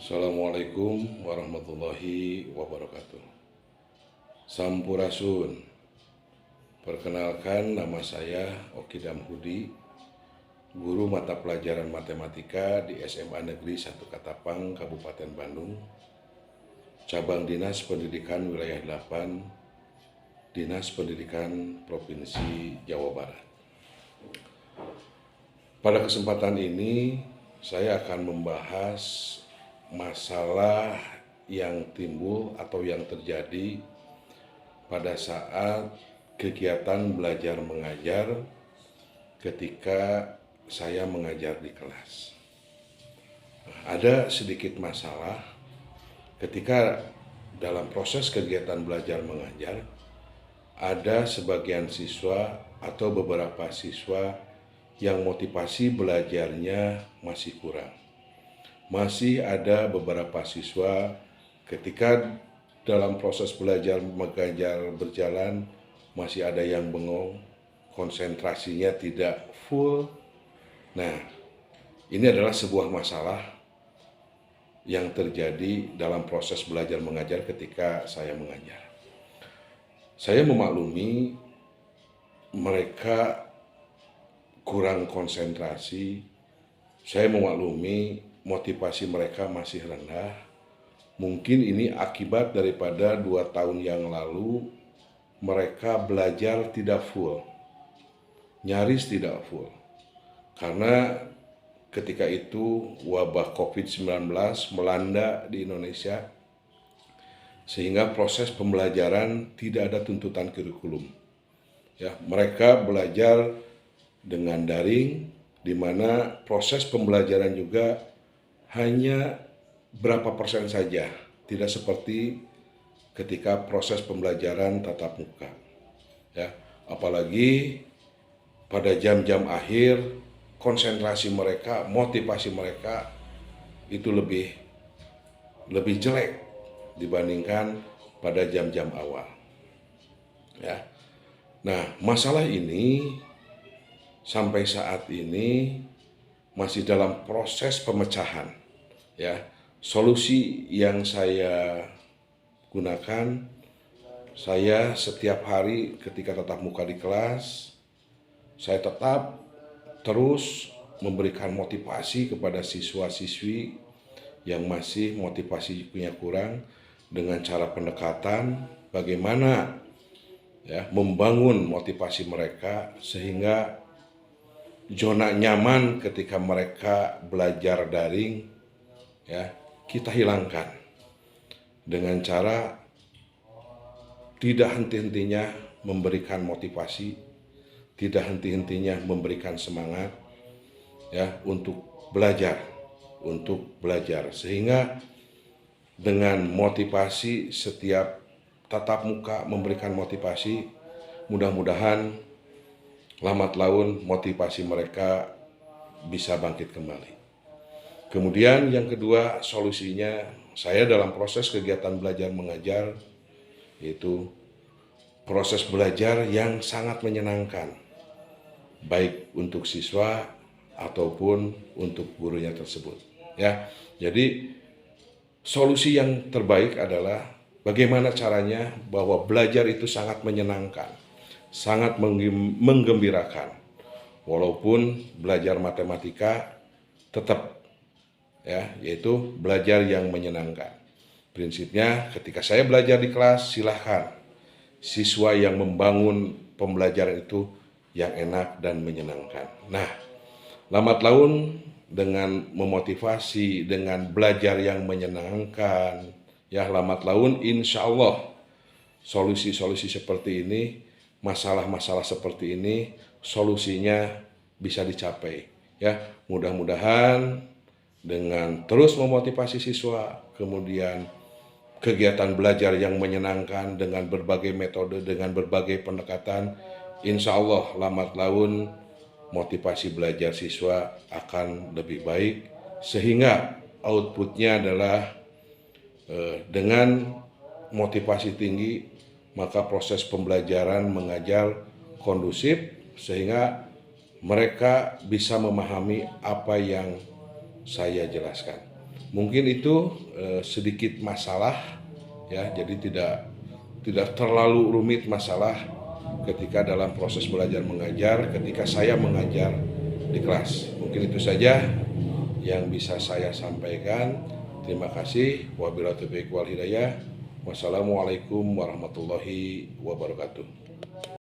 Assalamualaikum warahmatullahi wabarakatuh. Sampurasun. Perkenalkan, nama saya Oki Damhudi, guru mata pelajaran matematika di SMA Negeri 1 Katapang, Kabupaten Bandung, Cabang Dinas Pendidikan Wilayah 8, Dinas Pendidikan Provinsi Jawa Barat. Pada kesempatan ini, saya akan membahas masalah yang timbul atau yang terjadi pada saat kegiatan belajar mengajar ketika saya mengajar di kelas. Ada sedikit masalah ketika dalam proses kegiatan belajar mengajar, ada sebagian siswa atau beberapa siswa yang motivasi belajarnya masih kurang. Masih ada beberapa siswa ketika dalam proses belajar mengajar berjalan masih ada yang bengong, konsentrasinya tidak full. Nah, ini adalah sebuah masalah yang terjadi dalam proses belajar mengajar ketika saya mengajar. Saya memaklumi mereka kurang konsentrasi, saya memaklumi motivasi mereka masih rendah. Mungkin ini akibat daripada 2 tahun yang lalu mereka belajar tidak full, nyaris tidak full. Karena ketika itu wabah COVID-19 melanda di Indonesia, sehingga proses pembelajaran tidak ada tuntutan kurikulum. Ya, mereka belajar dengan daring, di mana proses pembelajaran juga hanya berapa persen saja, tidak seperti ketika proses pembelajaran tatap muka. Ya, apalagi pada jam-jam akhir, konsentrasi mereka, motivasi mereka itu lebih jelek dibandingkan pada jam-jam awal. Ya. Nah, masalah ini sampai saat ini masih dalam proses pemecahan. Ya, solusi yang saya gunakan, saya setiap hari ketika tatap muka di kelas, saya tetap terus memberikan motivasi kepada siswa-siswi yang masih motivasinya kurang dengan cara pendekatan bagaimana ya membangun motivasi mereka sehingga zona nyaman ketika mereka belajar daring ya kita hilangkan dengan cara tidak henti-hentinya memberikan motivasi, tidak henti-hentinya memberikan semangat ya untuk belajar sehingga dengan motivasi setiap tatap muka memberikan motivasi, mudah-mudahan lambat laun motivasi mereka bisa bangkit kembali. Kemudian yang kedua, solusinya saya dalam proses kegiatan belajar mengajar yaitu proses belajar yang sangat menyenangkan baik untuk siswa ataupun untuk gurunya tersebut. Ya, jadi solusi yang terbaik adalah bagaimana caranya bahwa belajar itu sangat menyenangkan, sangat menggembirakan. Walaupun belajar matematika tetap ya, yaitu belajar yang menyenangkan. Prinsipnya ketika saya belajar di kelas, silahkan siswa yang membangun pembelajaran itu yang enak dan menyenangkan. Nah, lambat laun dengan memotivasi, dengan belajar yang menyenangkan, ya lambat laun insya Allah solusi-solusi seperti ini, masalah-masalah seperti ini, solusinya bisa dicapai. Ya, mudah-mudahan dengan terus memotivasi siswa, kemudian kegiatan belajar yang menyenangkan dengan berbagai metode, dengan berbagai pendekatan, insya Allah lambat laun motivasi belajar siswa akan lebih baik, sehingga outputnya adalah dengan motivasi tinggi, maka proses pembelajaran mengajar kondusif, sehingga mereka bisa memahami apa yang saya jelaskan. Mungkin itu sedikit masalah ya, jadi tidak terlalu rumit masalah ketika dalam proses belajar mengajar, ketika saya mengajar di kelas. Mungkin itu saja yang bisa saya sampaikan. Terima kasih. Wabillahi taufiq wal hidayah. Wassalamualaikum warahmatullahi wabarakatuh.